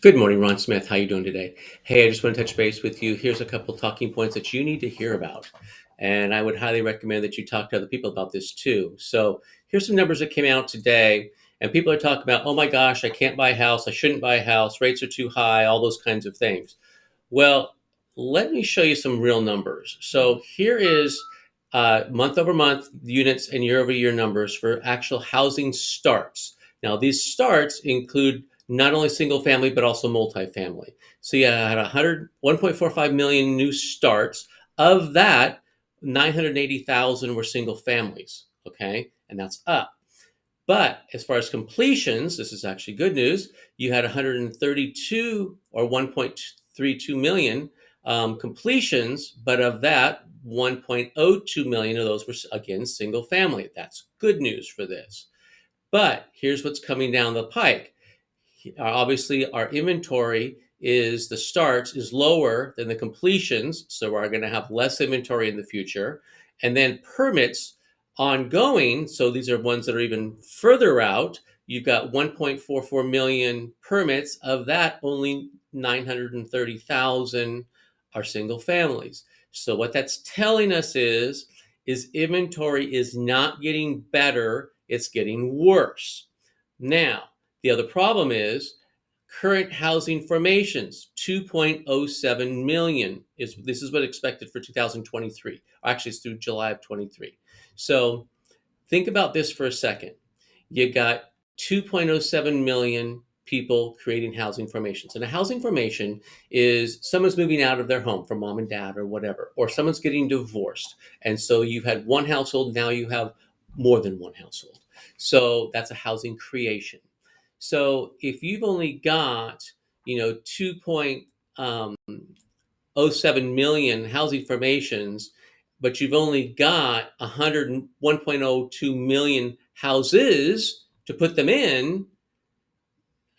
Good morning, Ron Smith. How you doing today? Hey, I just want to touch base with you. Here's a couple talking points that you need to hear about. And I would highly recommend that you talk to other people about this too. So here's some numbers that came out today. And people are talking about, oh my gosh, I can't buy a house. I shouldn't buy a house. Rates are too high, all those kinds of things. Well, let me show you some real numbers. So here is month over month units and year over year numbers for actual housing starts. Now, these starts include not only single family, but also multifamily. So you had 1.45 million new starts. Of that, 980,000 were single families. Okay. And that's up. But as far as completions, this is actually good news. You had 132 or 1.32 million completions, but of that, 1.02 million of those were again single family. That's good news for this. But here's what's coming down the pike. Obviously, our inventory is the starts is lower than the completions, so we're going to have less inventory in the future. And then permits ongoing, so these are ones that are even further out. You've got 1.44 million permits. Of that, only 930,000 are single families. So what that's telling us is inventory is not getting better, it's getting worse. Now, the other problem is current housing formations, 2.07 million is this is what expected for 2023. Actually, it's through July of 23. So think about this for a second. You got 2.07 million people creating housing formations. And a housing formation is someone's moving out of their home from mom and dad or whatever, or someone's getting divorced. And so you've had one household, now you have more than one household. So that's a housing creation. So if you've only got, 2.07 million housing formations, but you've only got 101.02 million houses to put them in,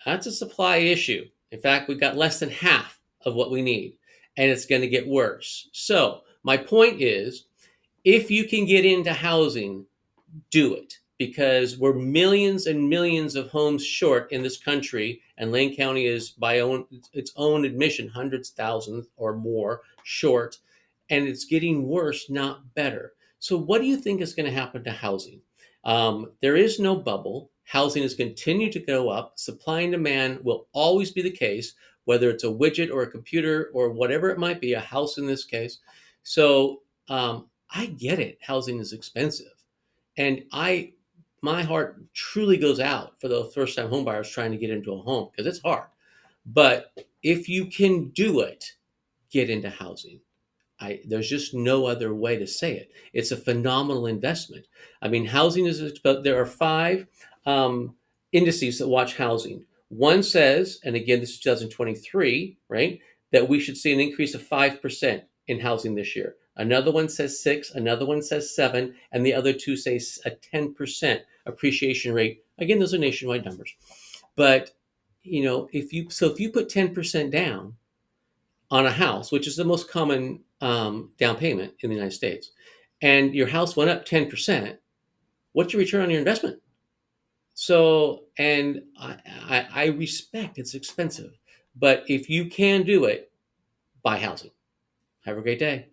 that's a supply issue. In fact, we've got less than half of what we need, and it's going to get worse. So my point is, if you can get into housing, do it, because we're millions and millions of homes short in this country, and Lane County is by its own admission hundreds thousands or more short, and it's getting worse, not better. So what do you think is going to happen to housing? There is no bubble. Housing is continue to go up. Supply and demand will always be the case, whether it's a widget or a computer or whatever it might be, a house in this case. So I get it. Housing is expensive. And my heart truly goes out for the first time homebuyers trying to get into a home because it's hard. But if you can do it, get into housing. There's just no other way to say it. It's a phenomenal investment. I mean, housing is, but there are five indices that watch housing. One says, and again, this is 2023, right, that we should see an increase of 5% in housing this year. Another one says 6, another one says 7, and the other two say a 10% appreciation rate. Again, those are nationwide numbers. But, if you put 10% down on a house, which is the most common down payment in the United States, and your house went up 10%, what's your return on your investment? So, and I respect it's expensive, but if you can do it, buy housing. Have a great day.